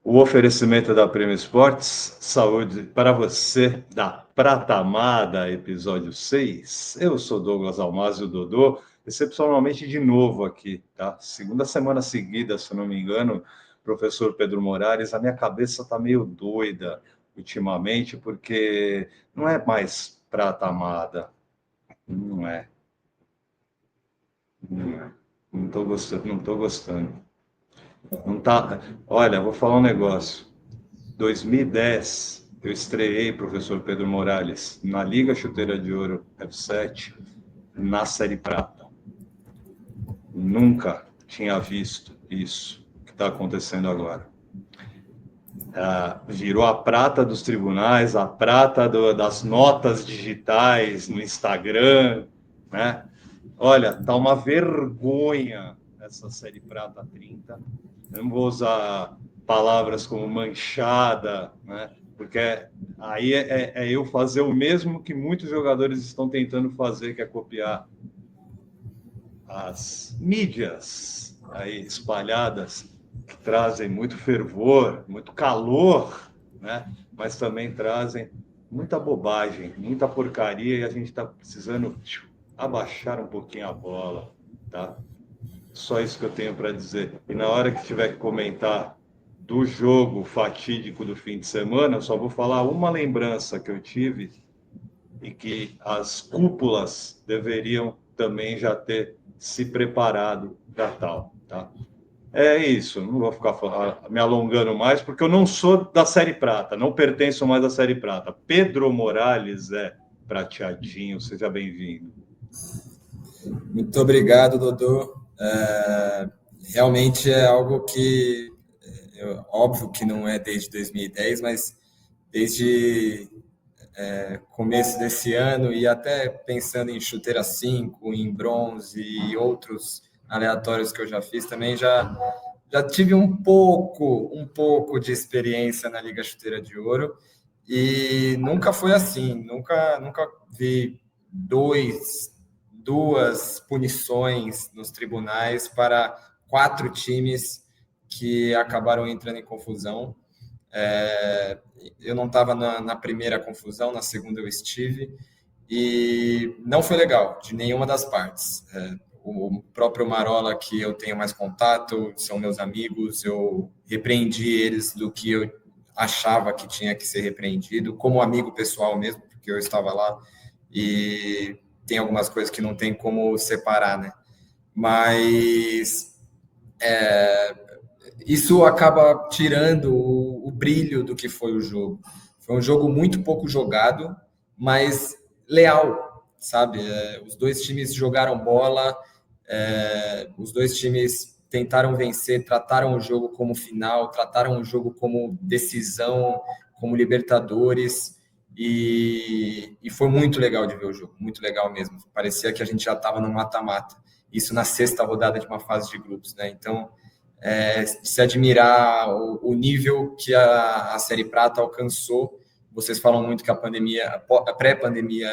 O oferecimento da Prêmio Esportes, saúde para você, da Prata Amada, episódio 6. Eu sou Douglas Almazio, Dodô, excepcionalmente de novo aqui, tá? Segunda semana seguida, se não me engano, professor Pedro Moraes, a minha cabeça está meio doida ultimamente, porque não é mais Prata Amada, não é. Não estou gostando, não estou gostando. Não tá. Olha, vou falar um negócio. 2010, eu estreiei, professor Pedro Morales, na Liga Chuteira de Ouro F7, na Série Prata. Nunca tinha visto isso que está acontecendo agora. Virou a prata dos tribunais, a prata das notas digitais no Instagram, né? Olha, tá uma vergonha essa Série Prata 30. Eu não vou usar palavras como manchada, né? Porque aí é eu fazer o mesmo que muitos jogadores estão tentando fazer, que é copiar as mídias aí espalhadas, que trazem muito fervor, muito calor, né? Mas também trazem muita bobagem, muita porcaria, e a gente está precisando abaixar um pouquinho a bola, tá? Só isso que eu tenho para dizer. E na hora que tiver que comentar do jogo fatídico do fim de semana, eu só vou falar uma lembrança que eu tive e que as cúpulas deveriam também já ter se preparado para tal, tá? É isso, não vou ficar me alongando mais, porque eu não sou da Série Prata, não pertenço mais à Série Prata. Pedro Morales é prateadinho, seja bem-vindo. Muito obrigado, Dodô. Realmente é algo que, óbvio que não é desde 2010, mas desde começo desse ano e até pensando em chuteira 5, em bronze e outros aleatórios que eu já fiz também, já tive um pouco de experiência na Liga Chuteira de Ouro e nunca foi assim, nunca vi duas punições nos tribunais para 4 times que acabaram entrando em confusão. Eu não estava na primeira confusão, na segunda eu estive, e não foi legal de nenhuma das partes. O próprio Marola, que eu tenho mais contato, são meus amigos, eu repreendi eles do que eu achava que tinha que ser repreendido, como amigo pessoal mesmo, porque eu estava lá, e tem algumas coisas que não tem como separar, né? Mas isso acaba tirando o brilho do que foi o jogo. Foi um jogo muito pouco jogado, mas leal, sabe? Os dois times jogaram bola, os dois times tentaram vencer, trataram o jogo como final, trataram o jogo como decisão, como Libertadores, e foi muito legal de ver o jogo, muito legal mesmo. Parecia que a gente já estava no mata-mata. Isso na sexta rodada de uma fase de grupos, né? Então, se admirar o nível que a Série Prata alcançou. Vocês falam muito que a pré-pandemia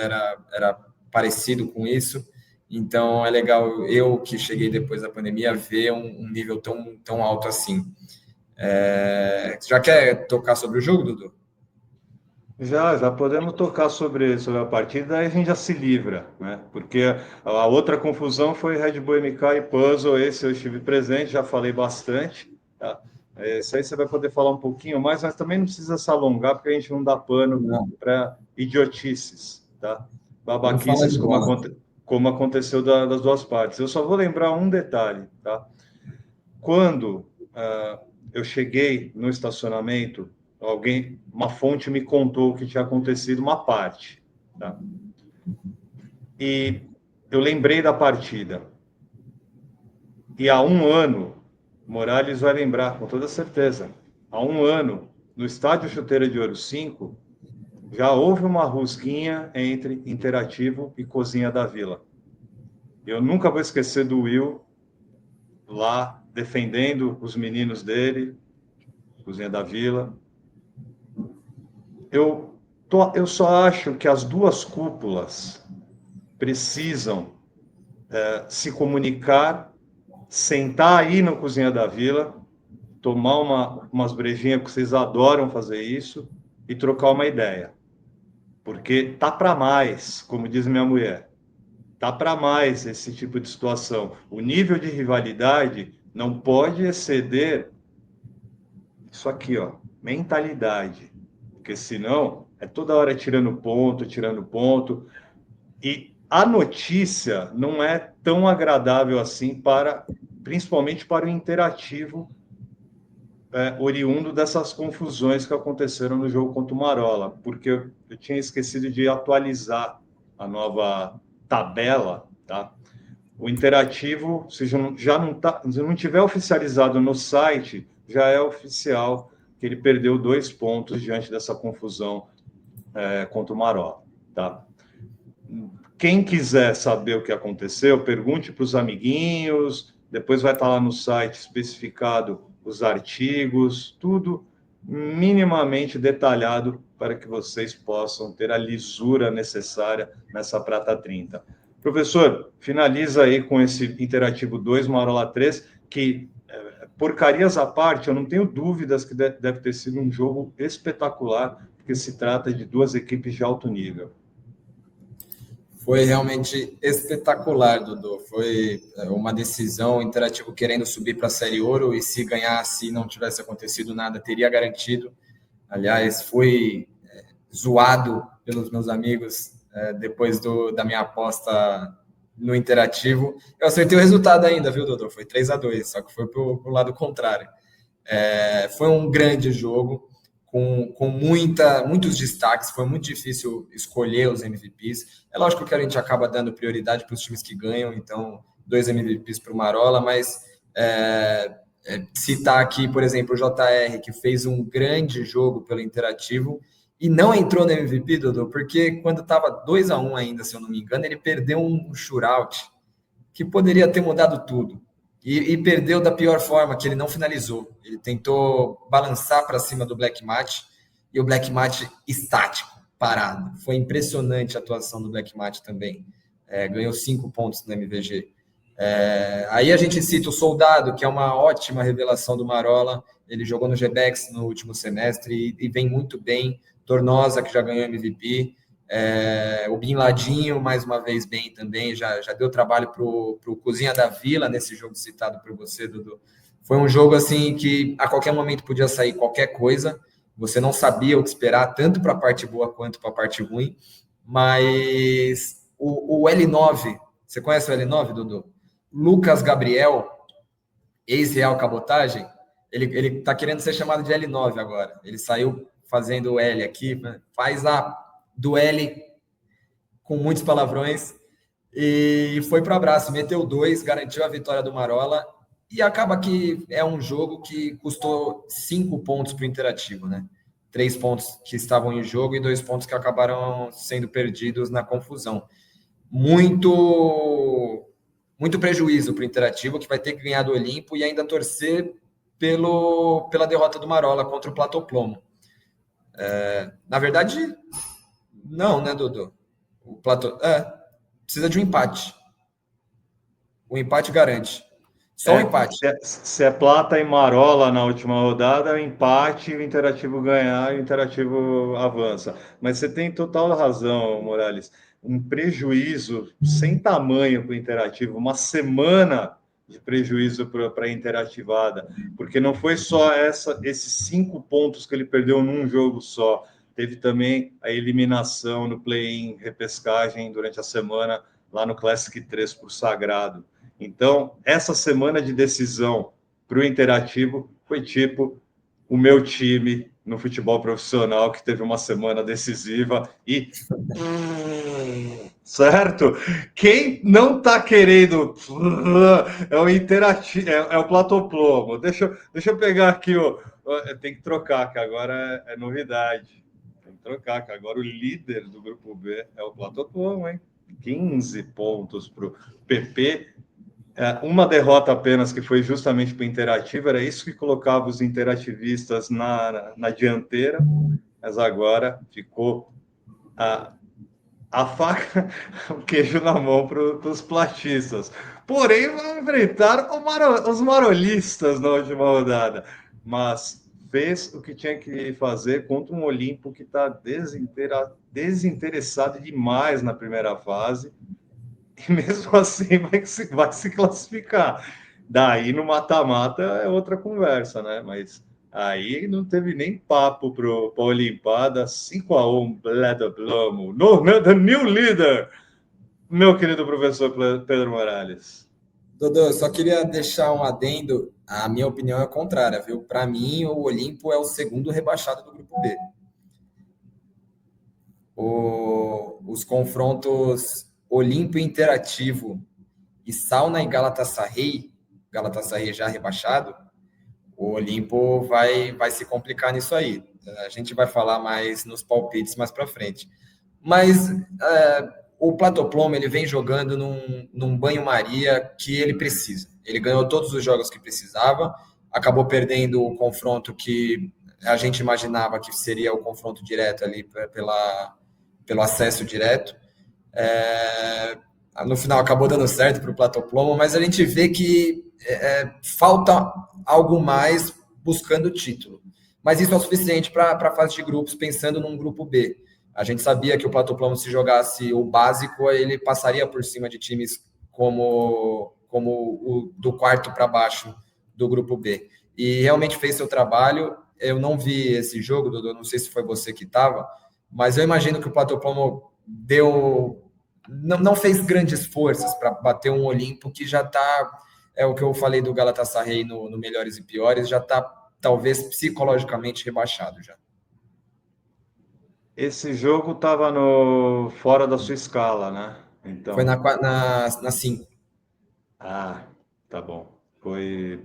era parecido com isso, então é legal eu que cheguei depois da pandemia ver um nível tão alto assim. Já quer tocar sobre o jogo, Dudu? Já podemos tocar sobre a partida, aí a gente já se livra, né? Porque a outra confusão foi Red Bull MK e Puzzle, esse eu estive presente, já falei bastante, tá? Isso aí você vai poder falar um pouquinho mais, mas também não precisa se alongar, porque a gente não dá pano Não, para idiotices, tá? vamos falar Babaquices, de bola. como aconteceu das duas partes. Eu só vou lembrar um detalhe, tá? Quando eu cheguei no estacionamento, uma fonte me contou que tinha acontecido uma parte, tá? E eu lembrei da partida. E há um ano, Morales vai lembrar com toda certeza, há um ano, no estádio Chuteira de Ouro 5, já houve uma rusguinha entre Interativo e Cozinha da Vila. Eu nunca vou esquecer do Will lá defendendo os meninos dele, Cozinha da Vila. Eu só acho que as duas cúpulas precisam se comunicar, sentar aí na Cozinha da Vila, tomar umas brejinhas, porque vocês adoram fazer isso, e trocar uma ideia. Porque tá para mais, como diz minha mulher. Tá para mais esse tipo de situação. O nível de rivalidade não pode exceder isso aqui, ó, mentalidade. Porque senão é toda hora tirando ponto, tirando ponto. E a notícia não é tão agradável assim principalmente para o interativo, oriundo dessas confusões que aconteceram no jogo contra o Marola, porque eu tinha esquecido de atualizar a nova tabela, tá? O interativo, se já não tá, se não tiver oficializado no site, já é oficial que ele perdeu 2 pontos diante dessa confusão contra o Marola, tá? Quem quiser saber o que aconteceu, pergunte para os amiguinhos, depois vai estar lá no site especificado os artigos, tudo minimamente detalhado para que vocês possam ter a lisura necessária nessa Prata 30. Professor, finaliza aí com esse Interativo 2, Marola 3, que, porcarias à parte, eu não tenho dúvidas que deve ter sido um jogo espetacular, porque se trata de 2 equipes de alto nível. Foi realmente espetacular, Dudu. Foi uma decisão, o Interativo querendo subir para a Série Ouro, e se ganhasse e não tivesse acontecido nada, teria garantido. Aliás, foi zoado pelos meus amigos depois da minha aposta no Interativo. Eu acertei o resultado ainda, viu, Dudu? Foi 3-2, só que foi para o lado contrário. Foi um grande jogo, com muitos destaques. Foi muito difícil escolher os MVPs. É lógico que a gente acaba dando prioridade para os times que ganham, então 2 MVPs para o Marola, mas citar aqui, por exemplo, o JR, que fez um grande jogo pelo Interativo e não entrou no MVP, Dudu, porque quando estava 2-1 ainda, se eu não me engano, ele perdeu um shootout que poderia ter mudado tudo. E perdeu da pior forma, que ele não finalizou. Ele tentou balançar para cima do Black Match, e o Black Match estático, parado. Foi impressionante a atuação do Black Match também. Ganhou 5 pontos no MVG. Aí a gente cita o Soldado, que é uma ótima revelação do Marola. Ele jogou no GBEX no último semestre e vem muito bem. Tornosa, que já ganhou MVP. O Bin Ladinho, mais uma vez, bem também, já deu trabalho para o Cozinha da Vila, nesse jogo citado por você, Dudu. Foi um jogo assim que a qualquer momento podia sair qualquer coisa, você não sabia o que esperar, tanto para a parte boa quanto para a parte ruim, mas o L9, você conhece o L9, Dudu? Lucas Gabriel, ex-Real Cabotagem, ele tá querendo ser chamado de L9 agora, ele saiu fazendo o L aqui, faz do L com muitos palavrões e foi para o abraço, meteu 2, garantiu a vitória do Marola, e acaba que é um jogo que custou 5 pontos para o Interativo, né? 3 pontos que estavam em jogo e 2 pontos que acabaram sendo perdidos na confusão. Muito prejuízo para o Interativo, que vai ter que ganhar do Olimpo e ainda torcer pela derrota do Marola contra o Platoplomo. Na verdade, não, né, Dudu? O Platô precisa de um empate. O empate garante. Só um empate. Se é Plata e Marola na última rodada, o empate, o Interativo ganhar, o Interativo avança. Mas você tem total razão, Morales. Um prejuízo sem tamanho para o Interativo, uma semana de prejuízo para a Interativada, porque não foi só esses 5 pontos que ele perdeu num jogo só. Teve também a eliminação no play-in, repescagem durante a semana, lá no Classic 3 por Sagrado. Então, essa semana de decisão para o Interativo foi tipo o meu time no futebol profissional, que teve uma semana decisiva e... Certo? Quem não está querendo é o Interativo, é o Platoplomo. Deixa eu pegar aqui, tem que trocar, que agora é novidade. Tem que trocar, que agora o líder do grupo B é o Platoplomo, hein? 15 pontos para o PP. Uma derrota apenas, que foi justamente para o Interativo, era isso que colocava os interativistas na dianteira, mas agora ficou a faca, o queijo na mão para os platistas. Porém, vão enfrentar os marolistas na última rodada. mas fez o que tinha que fazer contra um Olimpo que está desinteressado demais na primeira fase, e mesmo assim vai se classificar. Daí no mata-mata é outra conversa, né? Mas aí não teve nem papo para a Olimpada, 5-1, Bleda Blomo, the new leader, meu querido professor Pedro Morales. Dodô, eu só queria deixar um adendo. A minha opinião é contrária, viu? Para mim, o Olimpo é o segundo rebaixado do grupo B. Os confrontos Olimpo Interativo e Sauna e Galatasaray já rebaixado, o Olimpo vai se complicar nisso aí. A gente vai falar mais nos palpites mais para frente. Mas o Platoplomo ele vem jogando num banho-maria que ele precisa. Ele ganhou todos os jogos que precisava, acabou perdendo o confronto que a gente imaginava que seria o confronto direto ali pelo acesso direto. No final acabou dando certo para o Platoplomo, mas a gente vê que falta algo mais buscando o título. Mas isso é o suficiente para a fase de grupos, pensando num grupo B. A gente sabia que o Platoplomo, se jogasse o básico, ele passaria por cima de times como o do quarto para baixo do grupo B. E realmente fez seu trabalho. Eu não vi esse jogo, Dodô, não sei se foi você que estava, mas eu imagino que o Platoplomo não fez grandes forças para bater um Olimpo que já está, é o que eu falei do Galatasaray no Melhores e Piores, já está talvez psicologicamente rebaixado já. Esse jogo estava fora da sua escala, né? Então. Foi na 5. Ah, tá bom. Foi.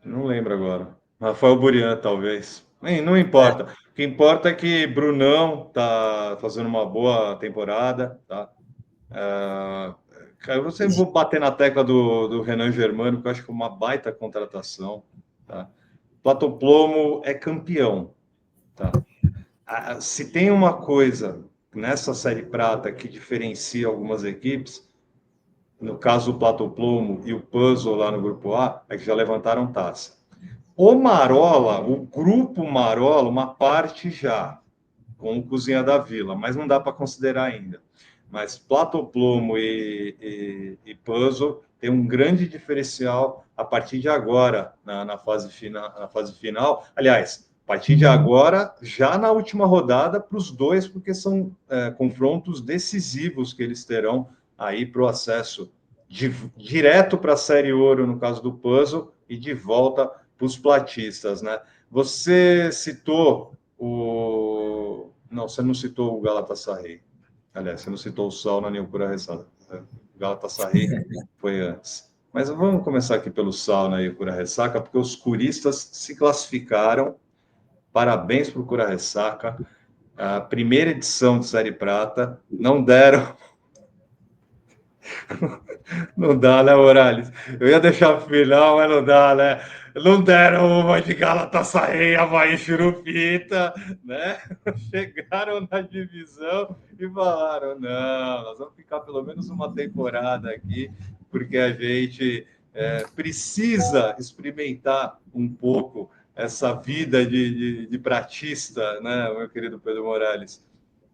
Não lembro agora. Rafael Burian, talvez. Não importa. O que importa é que Brunão tá fazendo uma boa temporada, tá? Eu sempre vou bater na tecla do Renan Germano, que eu acho que é uma baita contratação, tá? Platoplomo é campeão, tá? Se tem uma coisa nessa Série Prata que diferencia algumas equipes, no caso do Platoplomo e o Puzzle lá no Grupo A, é que já levantaram taça. O Marola, o Grupo Marola, uma parte já, com o Cozinha da Vila, mas não dá para considerar ainda. Mas Platoplomo e Puzzle tem um grande diferencial a partir de agora, na fase final. Aliás, a partir de agora, já na última rodada, para os dois, porque são confrontos decisivos que eles terão aí para o acesso direto para a Série Ouro, no caso do Puzzle, e de volta para os platistas, né? Você citou o... Não, você não citou o Galatasaray. Aliás, você não citou o Sauna nem o Cura Ressaca. O Galatasaray foi antes. Mas vamos começar aqui pelo Sauna e o Cura Ressaca, porque os curistas se classificaram. Parabéns para o Cura Ressaca. A primeira edição de Série Prata. Não deram... Não dá, né, Morales? Eu ia deixar pro final, mas não dá, né? Não deram uma de Galatasaray, Avaí, Churupita, né? Chegaram na divisão e falaram, não, nós vamos ficar pelo menos uma temporada aqui, porque a gente precisa experimentar um pouco essa vida de pratista, né, meu querido Pedro Morales?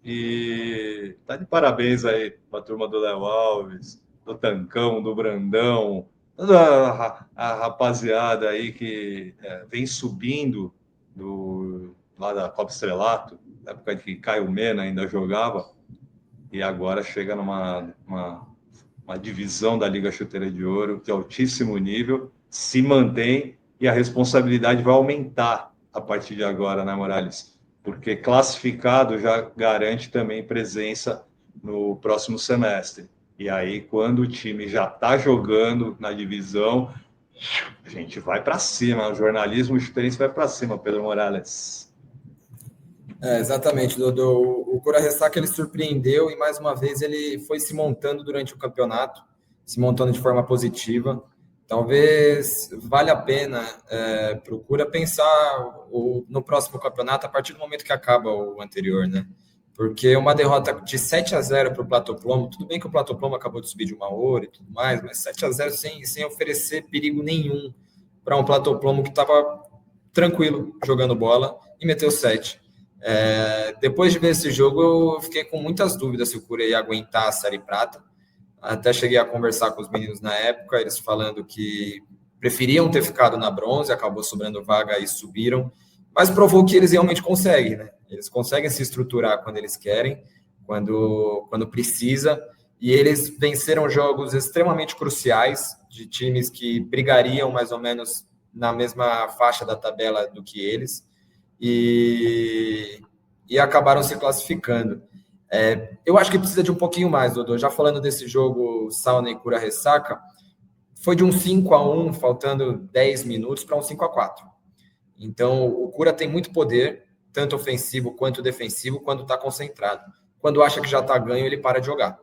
E tá de parabéns aí para a turma do Léo Alves, do Tancão, do Brandão, toda a rapaziada aí que vem subindo lá da Copa Estrelato, na época que Caio Mena ainda jogava, e agora chega numa divisão da Liga Chuteira de Ouro de altíssimo nível, se mantém e a responsabilidade vai aumentar a partir de agora, né, Morales? Porque classificado já garante também presença no próximo semestre. E aí, quando o time já está jogando na divisão, a gente vai para cima. O jornalismo chuteirense vai para cima, Pedro Morales. Exatamente, Dodô. O Cura Ressaca ele surpreendeu e mais uma vez ele foi se montando durante o campeonato, se montando de forma positiva. Talvez valha a pena para o Cura pensar no próximo campeonato a partir do momento que acaba o anterior, né? Porque uma derrota de 7-0 para o Platoplomo, tudo bem que o Platoplomo acabou de subir de uma ouro e tudo mais, mas 7-0 sem oferecer perigo nenhum para um Platoplomo que estava tranquilo, jogando bola, e meteu 7. Depois de ver esse jogo, eu fiquei com muitas dúvidas se o Cura ia aguentar a Série Prata. Até cheguei a conversar com os meninos na época, eles falando que preferiam ter ficado na bronze, acabou sobrando vaga e subiram, mas provou que eles realmente conseguem, né? Eles conseguem se estruturar quando eles querem, quando precisa, e eles venceram jogos extremamente cruciais de times que brigariam mais ou menos na mesma faixa da tabela do que eles, e acabaram se classificando. Eu acho que precisa de um pouquinho mais, Dodô. Já falando desse jogo Sauna e Cura Ressaca, foi de um 5-1, faltando 10 minutos, para um 5-4. Então, o Cura tem muito poder, tanto ofensivo quanto defensivo, quando está concentrado. Quando acha que já está ganho, ele para de jogar.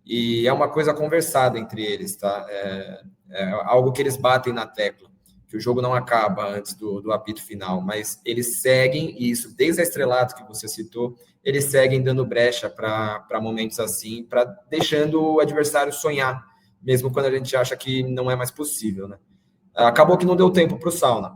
E é uma coisa conversada entre eles, tá? É algo que eles batem na tecla, que o jogo não acaba antes do apito final, mas eles seguem, e isso desde a Estrelato que você citou, eles seguem dando brecha para momentos assim, para deixando o adversário sonhar, mesmo quando a gente acha que não é mais possível, né? Acabou que não deu tempo para o Sauna.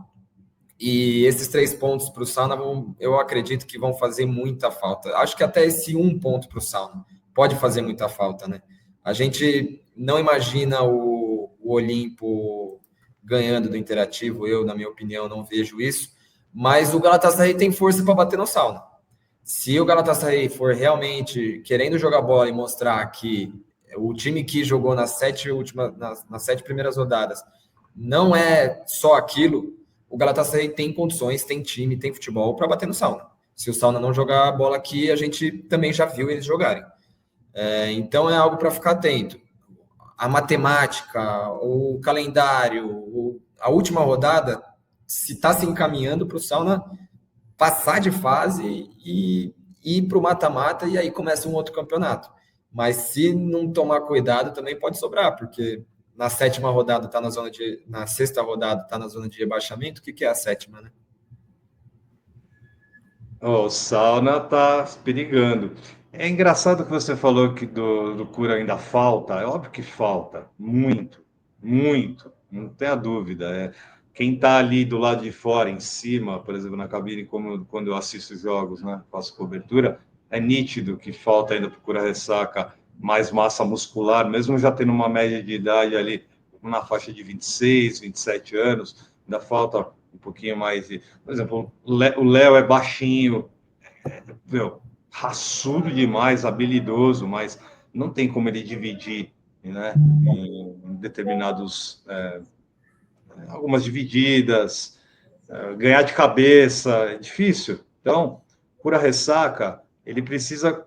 E esses 3 pontos para o Sauna, eu acredito que vão fazer muita falta. Acho que até esse 1 ponto para o Sauna pode fazer muita falta, né? A gente não imagina o Olimpo ganhando do Interativo, eu, na minha opinião, não vejo isso, mas o Galatasaray tem força para bater no Sauna. Se o Galatasaray for realmente querendo jogar bola e mostrar que o time que jogou nas 7 primeiras rodadas não é só aquilo, o Galatasaray tem condições, tem time, tem futebol para bater no Sauna. Se o Sauna não jogar a bola aqui, a gente também já viu eles jogarem. Então é algo para ficar atento. A matemática, o calendário, a última rodada, se está se encaminhando para o Sauna passar de fase e ir para o mata-mata, e aí começa um outro campeonato. Mas se não tomar cuidado, também pode sobrar, porque na 7ª rodada está na 6ª rodada está na zona de rebaixamento. O que é a 7ª, né? O Sauna está perigando. É engraçado que você falou que do Cura ainda falta. É óbvio que falta. Muito, muito. Não tenha dúvida. Quem está ali do lado de fora, em cima, por exemplo, na cabine, como quando eu assisto jogos, né, faço cobertura, é nítido que falta ainda para o Cura Ressaca mais massa muscular, mesmo já tendo uma média de idade ali na faixa de 26, 27 anos, ainda falta um pouquinho mais de... Por exemplo, o Léo é baixinho, raçudo demais, habilidoso, mas não tem como ele dividir, né, em determinados... algumas divididas, ganhar de cabeça, é difícil. Então, Cura Ressaca, ele precisa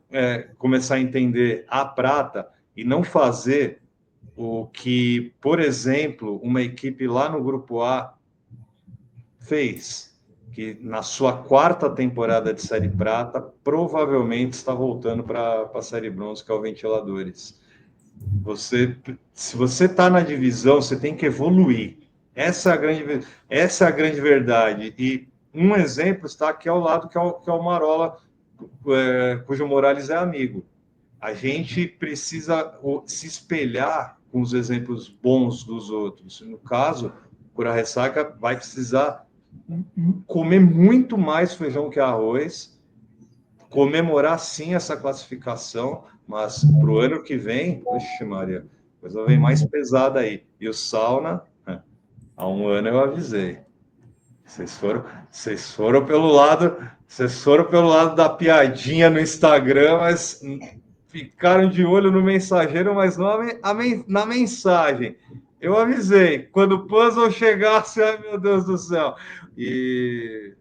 começar a entender a prata e não fazer o que, por exemplo, uma equipe lá no Grupo A fez, que na sua 4ª temporada de Série Prata, provavelmente está voltando para a Série Bronze, que é o Ventiladores. Se você está na divisão, você tem que evoluir. Essa é a grande verdade. E um exemplo está aqui ao lado, que é o Marola, cujo Morales é amigo. A gente precisa se espelhar com os exemplos bons dos outros. No caso, Cura Ressaca vai precisar comer muito mais feijão que arroz, comemorar sim essa classificação, mas para o ano que vem, oxe Maria, a coisa vem mais pesada aí. E o Sauna, há um ano eu avisei. Vocês foram pelo lado da piadinha no Instagram, mas ficaram de olho no mensageiro, mas não na mensagem. Eu avisei. Quando o puzzle chegasse, ai meu Deus do céu. E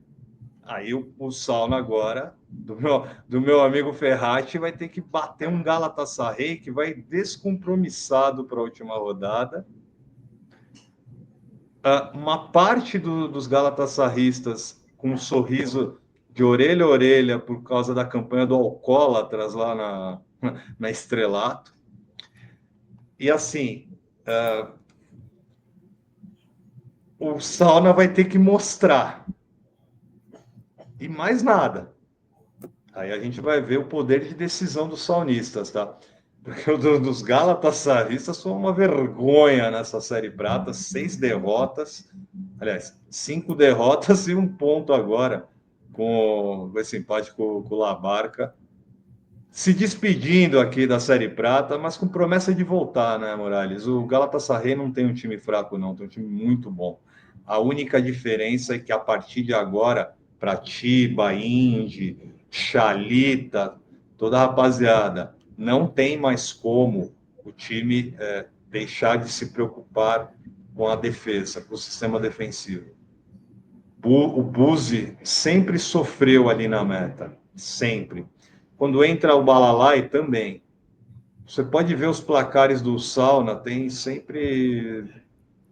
aí o Sauna agora, do meu amigo Ferrati, vai ter que bater um Galatasaray que vai descompromissado para a última rodada. Uma parte dos Galatasarristas com um sorriso de orelha a orelha por causa da campanha do Alcoólatras lá na Estrelato. E assim, o Sauna vai ter que mostrar. E mais nada. Aí a gente vai ver o poder de decisão dos saunistas, tá? Porque o dos Galatassaristas foi uma vergonha nessa Série Prata, 6 derrotas. aliás, 5 derrotas e 1 ponto agora com esse empate com o La Barca, se despedindo aqui da Série Prata, mas com promessa de voltar, né, Morales? O Galatasaray não tem um time fraco, não, tem um time muito bom. A única diferença é que a partir de agora, Pratiba, Indy, Chalita, toda a rapaziada, não tem mais como o time deixar de se preocupar com a defesa, com o sistema defensivo. O Buzi sempre sofreu ali na meta, sempre. Quando entra o Balalai também. Você pode ver os placares do Sauna, tem sempre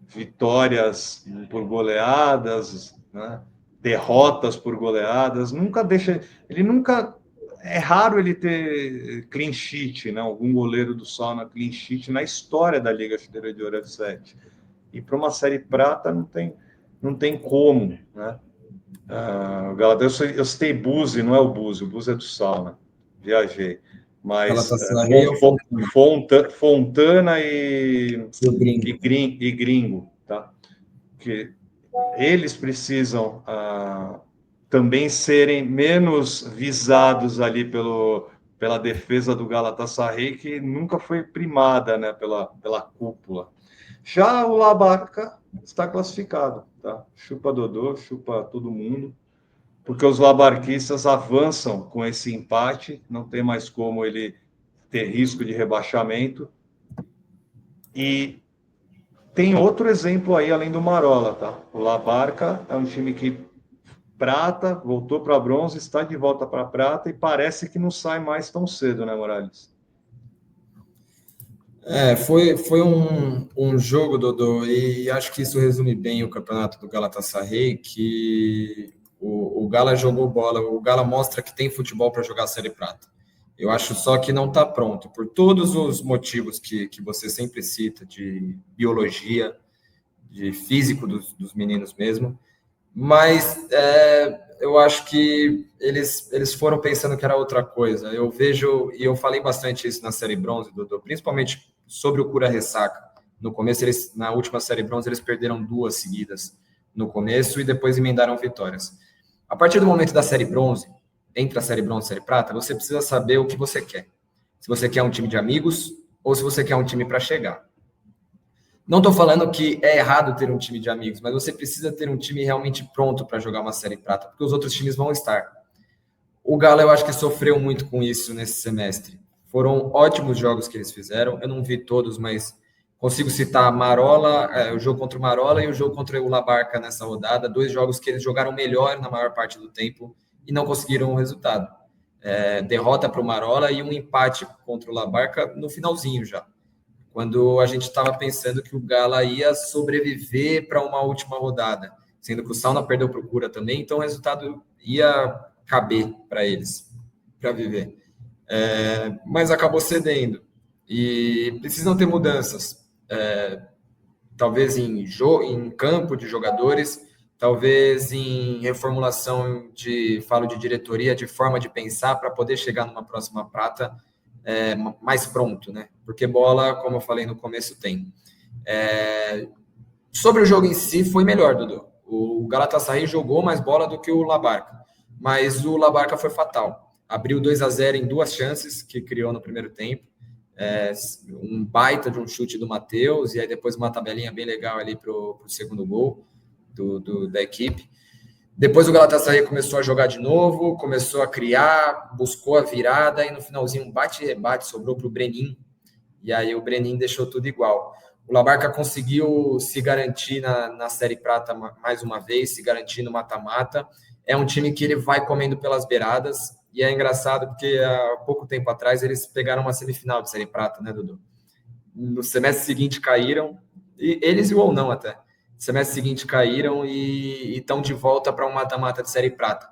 vitórias por goleadas, né? Derrotas por goleadas, nunca deixa. Ele nunca. É raro ele ter clean sheet, né? Algum goleiro do Sauna clean sheet na história da Liga Chuteira de Ouro F7. E para uma série prata não tem como, né? O Galatasaray, eu citei Buzi, não é o Buzi é do Sauna. Viajei. Mas Galatasaray é o Fontana e Gringo, tá? Que eles precisam também serem menos visados ali pela defesa do Galatasaray, que nunca foi primada, né, pela cúpula. Já o La Barca está classificado, tá? Chupa Dodô, chupa todo mundo, porque os labarquistas avançam com esse empate, não tem mais como ele ter risco de rebaixamento. E tem outro exemplo aí, além do Marola, tá? O La Barca é um time que prata, voltou para bronze, está de volta para prata e parece que não sai mais tão cedo, né, Morales? Foi um jogo, Dodô, e acho que isso resume bem o campeonato do Galatasaray, que o Gala jogou bola, o Gala mostra que tem futebol para jogar a Série Prata. Eu acho só que não está pronto, por todos os motivos que você sempre cita, de biologia, de físico dos meninos mesmo, mas eu acho que eles foram pensando que era outra coisa. Eu vejo, e eu falei bastante isso na Série Bronze, Dodô, principalmente sobre o Cura Ressaca. No começo, na última Série Bronze, eles perderam 2 seguidas no começo e depois emendaram vitórias. A partir do momento da Série Bronze, entre a Série Bronze e a Série Prata, você precisa saber o que você quer. Se você quer um time de amigos ou se você quer um time para chegar. Não estou falando que é errado ter um time de amigos, mas você precisa ter um time realmente pronto para jogar uma Série Prata, porque os outros times vão estar. O Galo, eu acho que sofreu muito com isso nesse semestre. Foram ótimos jogos que eles fizeram. Eu não vi todos, mas consigo citar Marola, o jogo contra o Marola e o jogo contra o La Barca nessa rodada. 2 jogos que eles jogaram melhor na maior parte do tempo e não conseguiram o resultado. Derrota para o Marola e um empate contra o La Barca no finalzinho já, quando a gente estava pensando que o Gala ia sobreviver para uma última rodada, sendo que o Sauna perdeu para o Cura também, então o resultado ia caber para eles, para viver. Mas acabou cedendo. E precisam ter mudanças. Talvez em campo de jogadores, talvez em reformulação falo de diretoria, de forma de pensar para poder chegar numa próxima prata mais pronto, né? Porque bola, como eu falei no começo, tem. Sobre o jogo em si, foi melhor, Dudu. O Galatasaray jogou mais bola do que o La Barca, mas o La Barca foi fatal. Abriu 2-0 em 2 chances que criou no primeiro tempo. Um baita de um chute do Matheus, e aí depois uma tabelinha bem legal ali para o segundo gol da equipe. Depois o Galatasaray começou a jogar de novo, começou a criar, buscou a virada, e no finalzinho um bate e rebate sobrou para o Brenin, e aí o Brenin deixou tudo igual. O La Barca conseguiu se garantir na Série Prata mais uma vez, se garantir no mata-mata. É um time que ele vai comendo pelas beiradas, e é engraçado porque há pouco tempo atrás eles pegaram uma semifinal de Série Prata, né, Dudu? No semestre seguinte caíram, e eles e o ou não até. No semestre seguinte caíram e estão de volta para um mata-mata de Série Prata.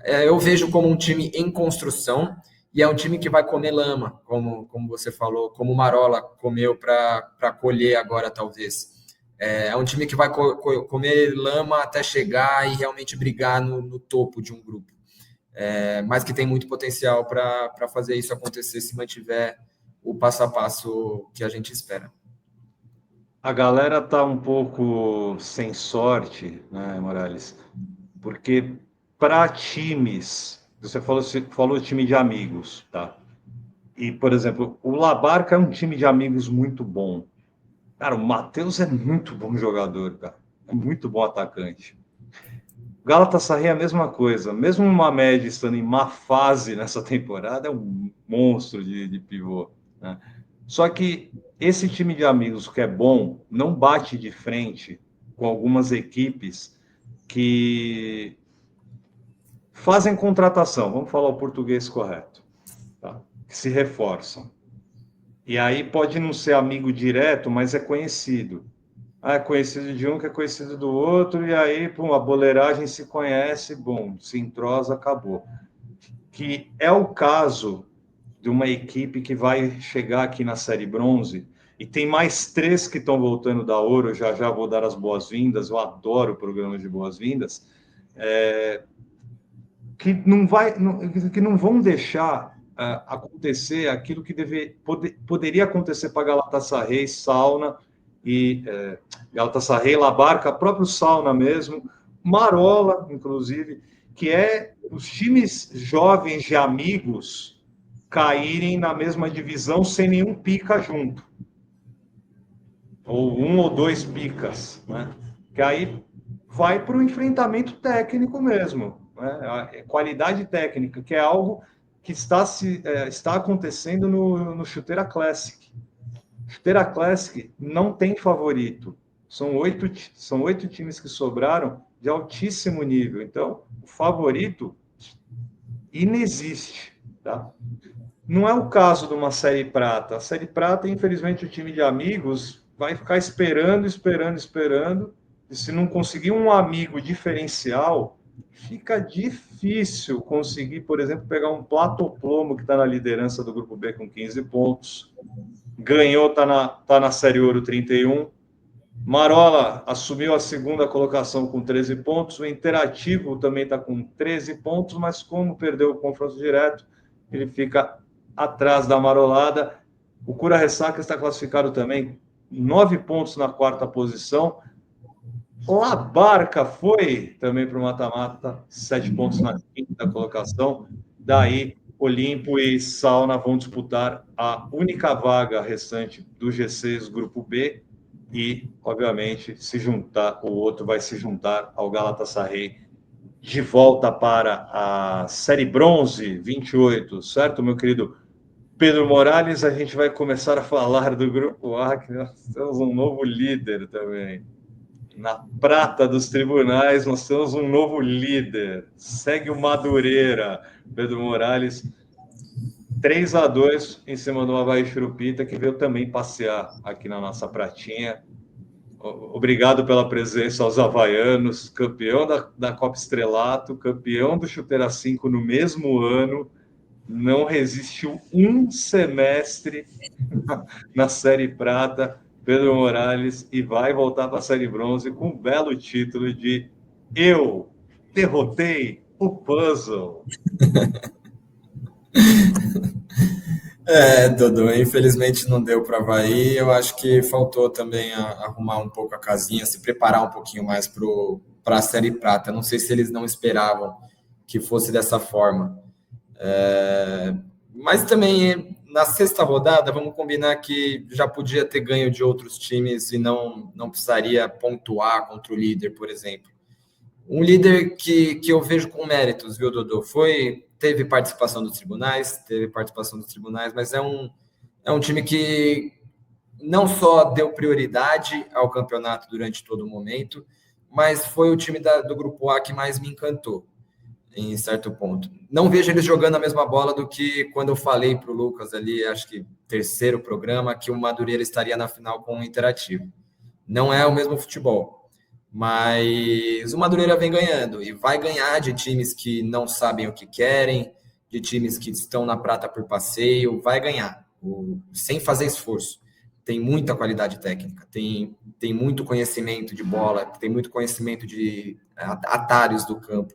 Eu vejo como um time em construção, e é um time que vai comer lama, como você falou, como o Marola comeu para colher agora, talvez. É um time que vai comer lama até chegar e realmente brigar no topo de um grupo. Mas que tem muito potencial para fazer isso acontecer se mantiver o passo a passo que a gente espera. A galera tá um pouco sem sorte, né, Morales? Porque para times, você falou time de amigos, tá? E, por exemplo, o Labarca é um time de amigos muito bom. Cara, o Matheus é muito bom jogador, cara. É muito bom atacante. O Galatasaray é a mesma coisa. Mesmo uma média estando em má fase nessa temporada, é um monstro de pivô, né? Só que esse time de amigos que é bom não bate de frente com algumas equipes que fazem contratação, vamos falar o português correto, tá? Que se reforçam. E aí pode não ser amigo direto, mas é conhecido. Ah, é conhecido de um que é conhecido do outro, e aí, pum, a boleiragem se conhece, bom, se entrosa, acabou. Que é o caso de uma equipe que vai chegar aqui na Série Bronze, e tem mais 3 que estão voltando da Ouro, já já vou dar as boas-vindas, eu adoro programas de boas-vindas, que não vão deixar acontecer aquilo que poderia acontecer para Galatasaray, Sauna e Galatasaray, Labarca, próprio Sauna mesmo, Marola, inclusive, que é os times jovens de amigos caírem na mesma divisão sem nenhum pica junto, ou um ou dois picas, né? Que aí vai para o enfrentamento técnico mesmo, né? A qualidade técnica, que é algo que está acontecendo no Chuteira Classic. Chuteira Classic não tem favorito. São oito times que sobraram de altíssimo nível. Então, o favorito inexiste, tá? Não é o caso de uma Série Prata. A Série Prata, infelizmente, o time de amigos vai ficar esperando, esperando, esperando. E se não conseguir um amigo diferencial, fica difícil conseguir, por exemplo, pegar um Platoplomo que está na liderança do Grupo B com 15 pontos. Ganhou, tá na Série Ouro 31. Marola assumiu a segunda colocação com 13 pontos. O Interativo também está com 13 pontos, mas como perdeu o confronto direto, ele fica atrás da Marolada. O Cura Ressaca está classificado também, 9 pontos na quarta posição. Labarca foi também para o mata-mata, 7 pontos na quinta colocação. Daí, Olimpo e Sauna vão disputar a única vaga restante do G6 Grupo B e, obviamente, o outro vai se juntar ao Galatasaray de volta para a Série Bronze 28, certo, meu querido Pedro Morales? A gente vai começar a falar do Grupo A, que nós temos um novo líder também. Na prata dos tribunais, nós temos um novo líder. Segue o Madureira, Pedro Morales. 3-2 em cima do Avaí Churupita, que veio também passear aqui na nossa pratinha. Obrigado pela presença aos havaianos, campeão da Copa Estrelato, campeão do Chuteira 5 no mesmo ano, não resistiu um semestre na Série Prata, Pedro Morales, e vai voltar para a Série Bronze com um belo título de Eu Derrotei o Puzzle. Dodô, infelizmente não deu para Avaí. Eu acho que faltou também arrumar um pouco a casinha, se preparar um pouquinho mais para a Série Prata. Não sei se eles não esperavam que fosse dessa forma. Mas também, na sexta rodada, vamos combinar que já podia ter ganho de outros times e não precisaria pontuar contra o líder, por exemplo. Um líder que eu vejo com méritos, viu, Dodô? Teve participação dos tribunais, mas é um time que não só deu prioridade ao campeonato durante todo o momento, mas foi o time do Grupo A que mais me encantou, em certo ponto. Não vejo eles jogando a mesma bola do que quando eu falei para o Lucas ali, acho que terceiro programa, que o Madureira estaria na final com o Interativo. Não é o mesmo futebol. Mas o Madureira vem ganhando e vai ganhar de times que não sabem o que querem, de times que estão na prata por passeio, vai ganhar, sem fazer esforço. Tem muita qualidade técnica, tem muito conhecimento de bola, tem muito conhecimento de atalhos do campo.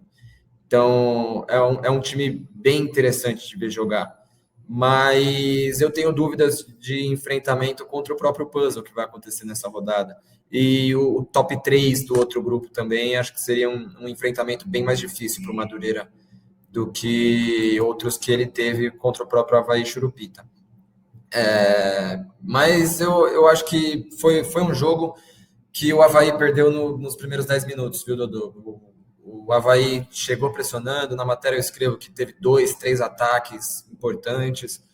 Então, é um time bem interessante de ver jogar. mas eu tenho dúvidas de enfrentamento contra o próprio Puzzle que vai acontecer nessa rodada. E o top 3 do outro grupo também, acho que seria um enfrentamento bem mais difícil para o Madureira do que outros que ele teve contra o próprio Avaí Churupita. Mas eu acho que foi um jogo que o Avaí perdeu nos primeiros 10 minutos, viu, Dodô? O Avaí chegou pressionando, na matéria eu escrevo que teve 2, 3 ataques importantes.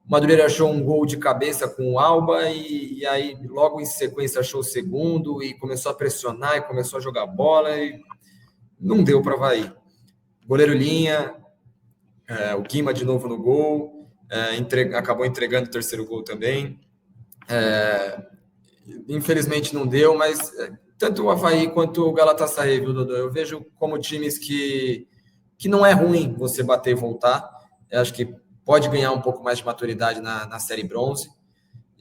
O Madureira achou um gol de cabeça com o Alba e aí logo em sequência achou o segundo e começou a pressionar e começou a jogar bola e não deu para o Avaí. Goleiro Linha, o Guima de novo no gol, acabou entregando o terceiro gol também. Infelizmente não deu, mas tanto o Avaí quanto o Galatasaray, viu, Dodô? Eu vejo como times que não é ruim você bater e voltar. Eu acho que pode ganhar um pouco mais de maturidade na Série Bronze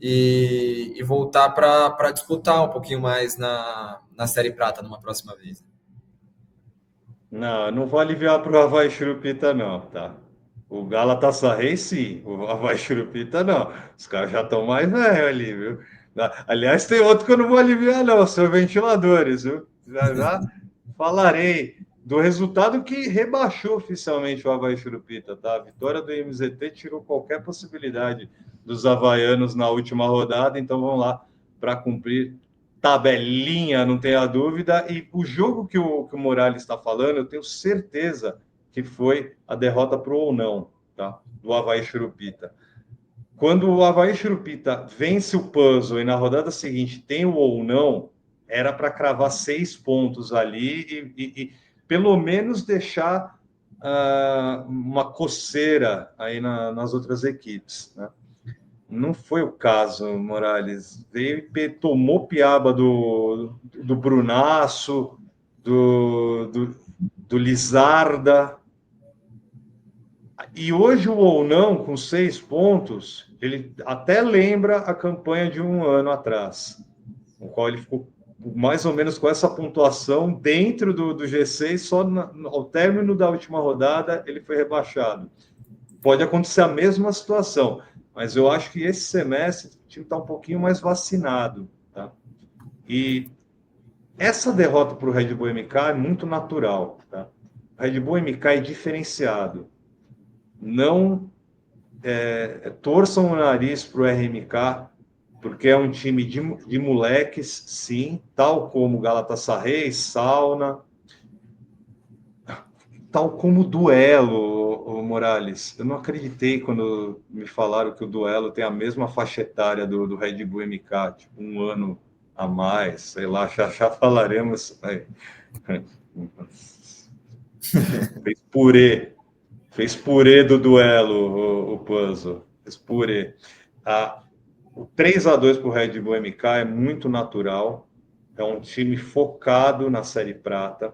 e voltar para disputar um pouquinho mais na Série Prata numa próxima vez. Não, eu não vou aliviar para o Avaí Churupita, não, tá? O Galatasaray, sim. O Avaí Churupita, não. Os caras já estão mais velhos ali, viu? Aliás, tem outro que eu não vou aliviar, não. São ventiladores, viu? Já falarei do resultado que rebaixou oficialmente o Avaí Churupita, tá? A vitória do MZT tirou qualquer possibilidade dos havaianos na última rodada, então vamos lá para cumprir tabelinha, não tenha dúvida. E o jogo que o Morales está falando, eu tenho certeza que foi a derrota para o ou não, tá? Do Avaí Churupita. Quando o Avaí Churupita vence o Puzzle e na rodada seguinte tem o ou não, era para cravar 6 pontos ali e pelo menos deixar uma coceira aí nas outras equipes, né? Não foi o caso, Morales. Veio e tomou piaba do Brunaço, do Lizarda. E hoje o ou não, com 6 pontos, ele até lembra a campanha de um ano atrás, no qual ele ficou mais ou menos com essa pontuação dentro do G6, só ao término da última rodada ele foi rebaixado. Pode acontecer a mesma situação, mas eu acho que esse semestre o time está um pouquinho mais vacinado, tá? E essa derrota para o Red Bull MK é muito natural, tá? O Red Bull MK é diferenciado. Não torçam o nariz para o RMK, porque é um time de moleques, sim, tal como Galatasaray, Sauna, tal como o Duelo, o Morales. Eu não acreditei quando me falaram que o Duelo tem a mesma faixa etária do Red Bull MK, tipo, um ano a mais, sei lá, já falaremos. Fez purê do Duelo, o Puzzle. Fez purê. O 3-2 para o Red Bull MK é muito natural. É um time focado na Série Prata.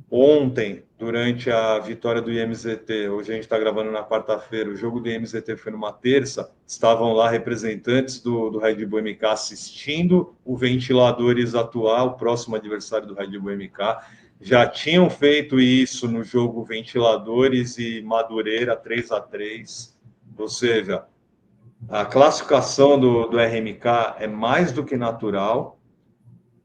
Ontem, durante a vitória do IMZT, hoje a gente está gravando na quarta-feira, o jogo do IMZT foi numa terça, estavam lá representantes do Red Bull MK assistindo o Ventiladores atuar, o próximo adversário do Red Bull MK. Já tinham feito isso no jogo Ventiladores e Madureira 3-3, ou seja, a classificação do RMK é mais do que natural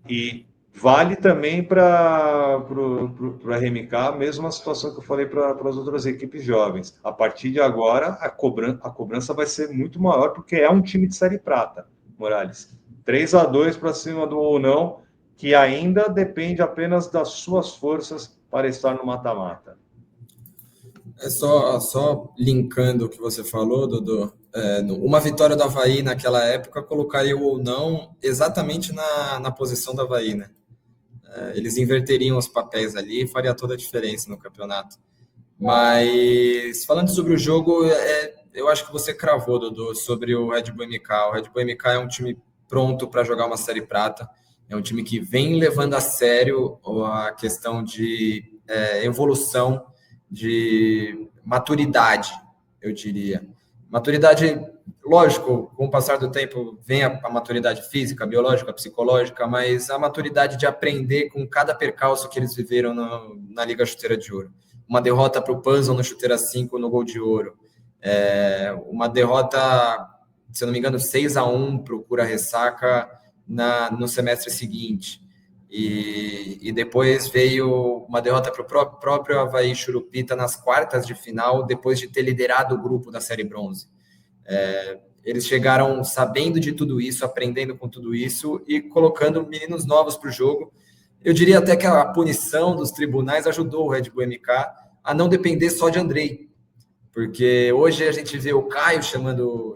e vale também para o RMK, a mesma situação que eu falei para as outras equipes jovens. A partir de agora, a cobrança vai ser muito maior, porque é um time de Série Prata, Morales. 3-2 para cima do ou não, que ainda depende apenas das suas forças para estar no mata-mata. Só linkando o que você falou, Dodô, uma vitória do Avaí naquela época colocaria o ou não exatamente na posição do Avaí, né? Eles inverteriam os papéis ali e faria toda a diferença no campeonato. Mas, falando sobre o jogo, eu acho que você cravou, Dodô, sobre o Red Bull MK. O Red Bull MK é um time pronto para jogar uma Série Prata. É um time que vem levando a sério a questão de evolução, de maturidade, eu diria. Maturidade, lógico, com o passar do tempo vem a maturidade física, biológica, psicológica, mas a maturidade de aprender com cada percalço que eles viveram na Liga Chuteira de Ouro. Uma derrota para o Puzzle no Chuteira 5 no Gol de Ouro. Uma derrota, se eu não me engano, 6-1 para o Cura Ressaca no semestre seguinte. E depois veio uma derrota para o próprio Avaí Churupita nas quartas de final, depois de ter liderado o grupo da Série Bronze. Eles chegaram sabendo de tudo isso, aprendendo com tudo isso e colocando meninos novos para o jogo. Eu diria até que a punição dos tribunais ajudou o Red Bull MK a não depender só de Andrei, porque hoje a gente vê o Caio chamando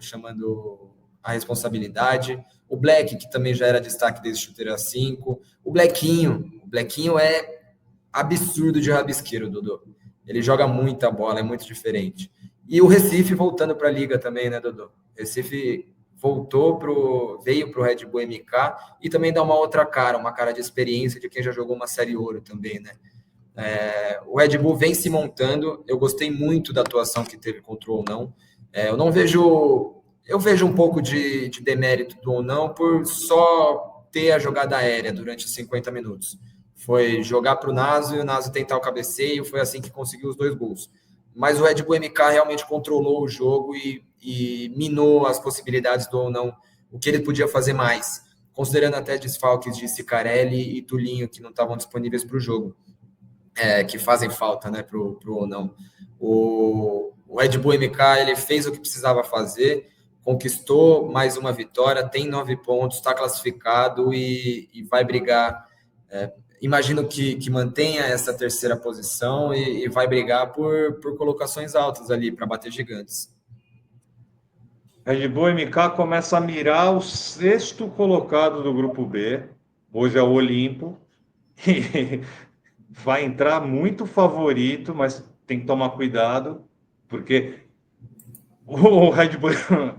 a responsabilidade, o Black, que também já era destaque desde Chuteira 5, o Blequinho é absurdo de rabisqueiro, Dodô. Ele joga muita bola, é muito diferente. E o Recife voltando para a liga também, né, Dodô? Recife veio para o Red Bull MK e também dá uma outra cara, uma cara de experiência de quem já jogou uma Série Ouro também, né? O Red Bull vem se montando, eu gostei muito da atuação que teve contra o ou não. Eu vejo um pouco de demérito do ou não por só ter a jogada aérea durante 50 minutos. Foi jogar para o Naso e o Naso tentar o cabeceio, foi assim que conseguiu os 2 gols. Mas o Red Bull MK realmente controlou o jogo e minou as possibilidades do ou não, o que ele podia fazer mais, considerando até desfalques de Cicarelli e Tulinho, que não estavam disponíveis para o jogo. Que fazem falta, né, pro ou não. O Red Bull MK, ele fez o que precisava fazer, conquistou mais uma vitória, tem 9 pontos, está classificado e vai brigar. Imagino que mantenha essa terceira posição e vai brigar por colocações altas ali para bater gigantes. Red Bull MK começa a mirar o 6º colocado do grupo B, hoje é o Olimpo, e vai entrar muito favorito, mas tem que tomar cuidado, porque o Red Bull,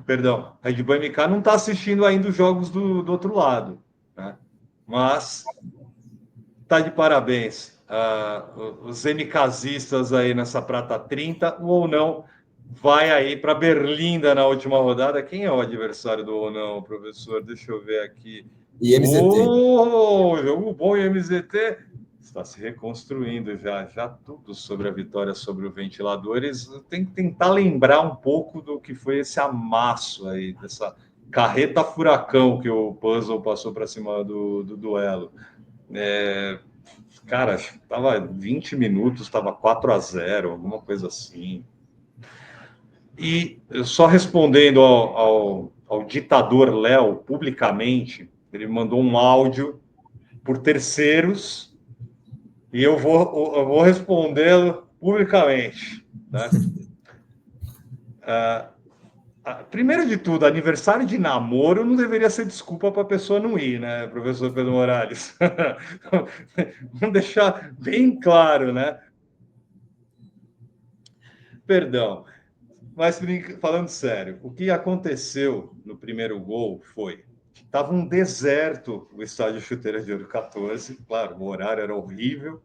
perdão, Red Bull MK não está assistindo ainda os jogos do outro lado, né? Mas tá de parabéns. Os MKzistas aí nessa prata 30, o ou não vai aí para Berlinda na última rodada. Quem é o adversário do ou não, professor? Deixa eu ver aqui. IMZT. Jogo bom, IMZT está se reconstruindo já tudo sobre a vitória sobre o Ventiladores. Tem que tentar lembrar um pouco do que foi esse amasso aí, dessa carreta furacão que o Puzzle passou para cima do duelo. Cara, estava 20 minutos, estava 4-0, alguma coisa assim. E só respondendo ao ditador Léo, publicamente, ele mandou um áudio por terceiros e eu vou respondê-lo publicamente. Né? Primeiro de tudo, aniversário de namoro não deveria ser desculpa para a pessoa não ir, né, professor Pedro Morales? Vamos deixar bem claro, né? Perdão. Mas falando sério, o que aconteceu no primeiro gol foi que estava um deserto o estádio Chuteira de Ouro 14, claro, o horário era horrível,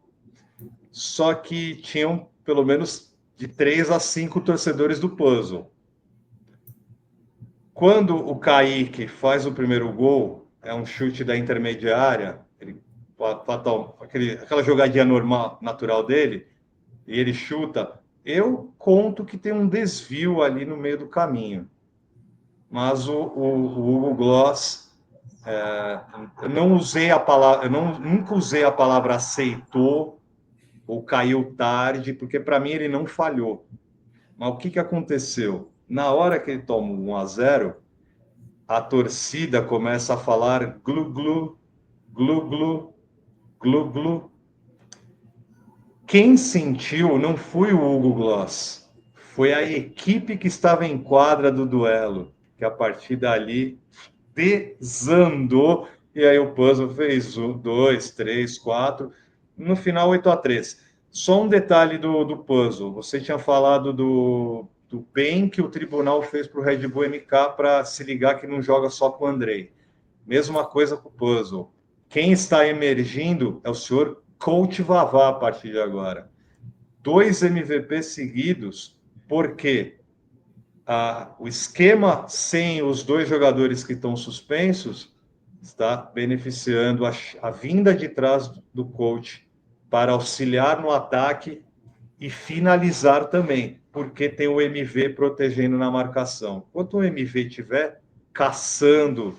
só que tinham pelo menos de 3 a 5 torcedores do Puzzle. Quando o Kaique faz o primeiro gol, é um chute da intermediária, aquela jogadinha normal, natural dele, e ele chuta, eu conto que tem um desvio ali no meio do caminho. Mas o Hugo Gloss, eu não usei a palavra, nunca usei a palavra aceitou ou caiu tarde, porque para mim ele não falhou. Mas o que aconteceu? Na hora que ele toma 1-0, a torcida começa a falar glu-glu, glu-glu, glu-glu. Quem sentiu não foi o Hugo Gloss, foi a equipe que estava em quadra do duelo, que a partir dali desandou, e aí o Puzzle fez 1, 2, 3, 4, no final 8-3. Só um detalhe do Puzzle, você tinha falado do bem que o tribunal fez para o Red Bull MK para se ligar que não joga só com o Andrei. Mesma coisa com o Puzzle. Quem está emergindo é o senhor Coach Vavá a partir de agora. 2 MVP seguidos, porque o esquema sem os 2 jogadores que estão suspensos está beneficiando a vinda de trás do coach para auxiliar no ataque e finalizar também, porque tem o MV protegendo na marcação. Enquanto o MV estiver caçando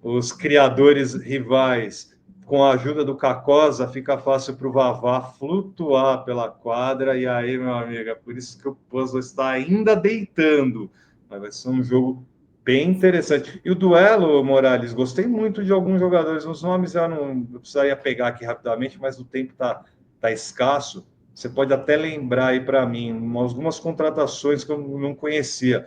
os criadores rivais com a ajuda do Cacosa, fica fácil para o Vavá flutuar pela quadra. E aí, meu amigo, é por isso que o puzzle está ainda deitando. Mas vai ser um jogo bem interessante. E o duelo, Morales, gostei muito de alguns jogadores. Os nomes eu precisaria pegar aqui rapidamente, mas o tempo tá escasso. Você pode até lembrar aí para mim algumas contratações que eu não conhecia.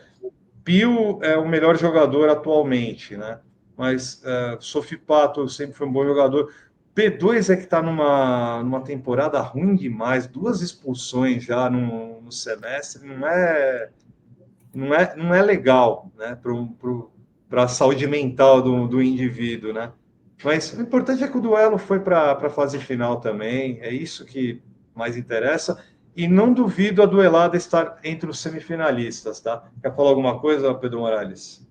Pio é o melhor jogador atualmente, né? Mas Sofipato sempre foi um bom jogador. P2 é que está numa temporada ruim demais, 2 expulsões já no semestre, não é legal, né? Para a saúde mental do indivíduo, né? Mas o importante é que o duelo foi para a fase final também, é isso que mais interessa. E não duvido a duelada estar entre os semifinalistas, tá? Quer falar alguma coisa, Pedro Morales?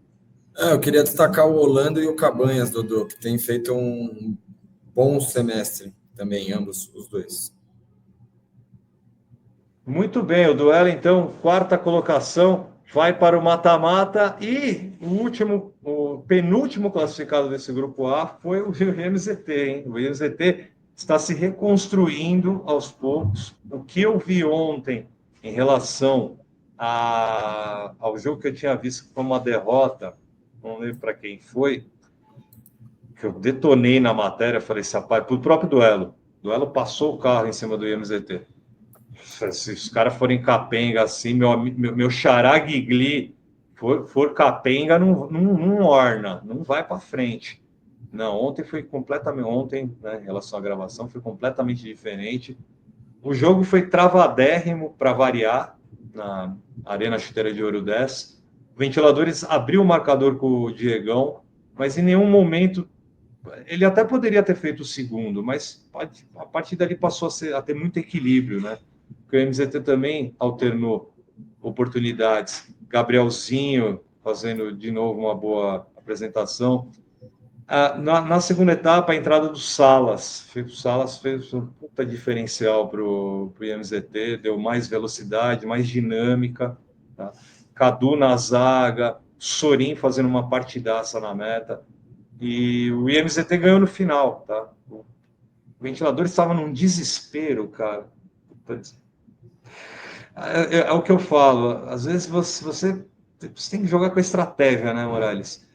Eu queria destacar o Holanda e o Cabanhas, Dodô, que tem feito um bom semestre também, ambos os dois. Muito bem, o duelo, então, quarta colocação, vai para o mata-mata e o penúltimo classificado desse grupo A foi o MZT, hein? O MZT está se reconstruindo aos poucos. O que eu vi ontem em relação ao jogo que eu tinha visto como uma derrota, não lembro para quem foi, que eu detonei na matéria, falei, rapaz, para o próprio duelo. O duelo passou o carro em cima do IMZT. Se os caras forem capenga assim, meu xará Guigli for capenga, não orna, não vai para frente. Não, ontem foi completamente. Ontem, né, em relação à gravação, foi completamente diferente. O jogo foi travadérrimo para variar na Arena Chuteira de Ouro 10. Ventiladores abriu o marcador com o Diegão, mas em nenhum momento ele até poderia ter feito o segundo, mas a partir dali passou a ter muito equilíbrio, né? Porque o MZT também alternou oportunidades. Gabrielzinho fazendo de novo uma boa apresentação. Na segunda etapa, a entrada do Salas. O Salas fez um puta diferencial para o IMZT, deu mais velocidade, mais dinâmica. Tá? Cadu na zaga, Sorin fazendo uma partidaça na meta. E o IMZT ganhou no final, tá? O ventilador estava num desespero, cara. É o que eu falo. Às vezes você tem que jogar com a estratégia, né, Morales?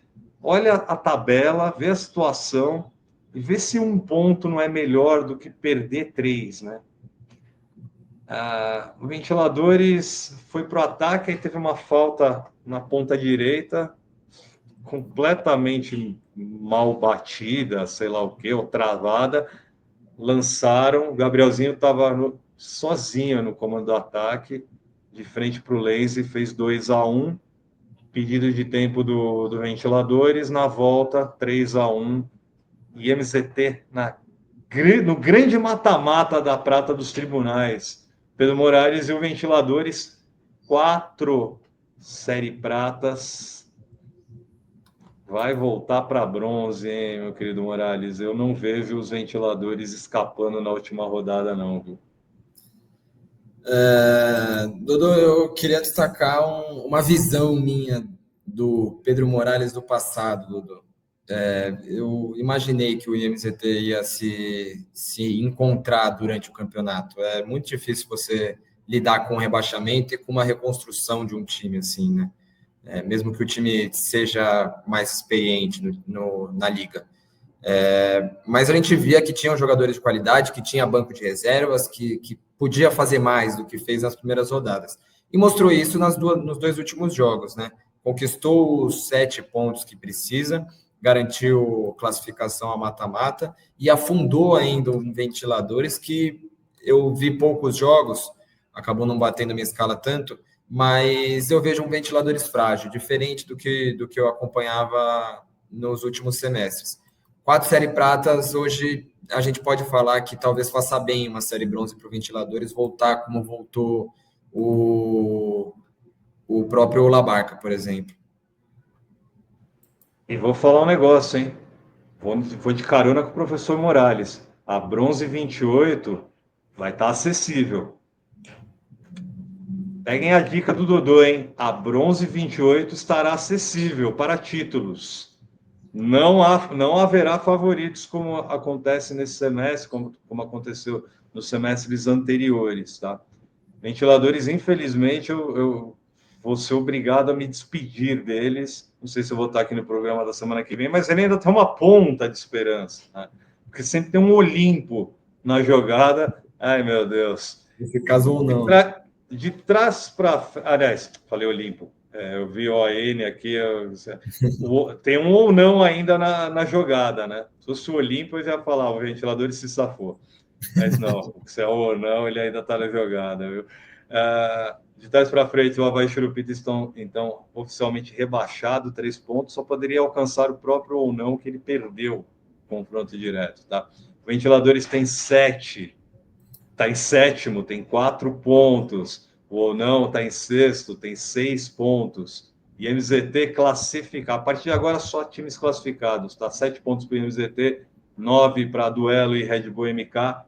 Olha a tabela, vê a situação e vê se um ponto não é melhor do que perder 3, né? O Ventiladores foi para o ataque e teve uma falta na ponta direita, completamente mal batida, sei lá o que, ou travada. Lançaram, o Gabrielzinho estava sozinho no comando do ataque, de frente para o Lazy, fez 2-1, pedido de tempo do Ventiladores, na volta 3-1, e MZT no grande mata-mata da prata dos tribunais. Pedro Morales e o Ventiladores, 4 série pratas, vai voltar para bronze, hein, meu querido Morales? Eu não vejo os Ventiladores escapando na última rodada, não, viu? Dodô, eu queria destacar uma visão minha do Pedro Morales do passado, Dodô. Eu imaginei que o IMZT ia se encontrar durante o campeonato. É muito difícil você lidar com o rebaixamento e com uma reconstrução de um time assim, né? Mesmo que o time seja mais experiente na liga. Mas a gente via que tinham jogadores de qualidade, que tinha banco de reservas, que podia fazer mais do que fez nas primeiras rodadas. E mostrou isso nos 2 últimos jogos, né? Conquistou os 7 pontos que precisa, garantiu classificação a mata-mata e afundou ainda um Ventiladores que eu vi poucos jogos, acabou não batendo a minha escala tanto, mas eu vejo um Ventiladores frágil, diferente do que eu acompanhava nos últimos semestres. 4 série pratas, hoje a gente pode falar que talvez faça bem uma série bronze para o Ventiladores voltar como voltou o próprio Labarca, por exemplo. E vou falar um negócio, hein? Vou de carona com o professor Morales. A bronze 28 vai estar acessível. Peguem a dica do Dodô, hein? A Bronze 28 estará acessível para títulos. Não haverá favoritos, como acontece nesse semestre, como aconteceu nos semestres anteriores, tá? Ventiladores, infelizmente, eu vou ser obrigado a me despedir deles. Não sei se eu vou estar aqui no programa da semana que vem, mas ele ainda tem uma ponta de esperança, né? Porque sempre tem um Olimpo na jogada. Ai, meu Deus. Nesse caso ou De, não. tra... de trás para... Aliás, falei Olimpo. Eu vi o ON aqui. Tem um ou não ainda na jogada, né? Se fosse o Olimpo, eu já ia falar, o ventilador se safou. Mas não, se é ou não, ele ainda está na jogada, viu? De trás para frente, o Avaí e Churupita estão, então, oficialmente rebaixado, 3 pontos, só poderia alcançar o próprio ou não que ele perdeu confronto direto, tá? O Ventiladores tem 7, está em sétimo, tem 4 pontos. O ou não está em sexto, tem 6 pontos. E MZT classificar. A partir de agora, só times classificados, tá? 7 pontos para o MZT, 9 para Duelo e Red Bull MK,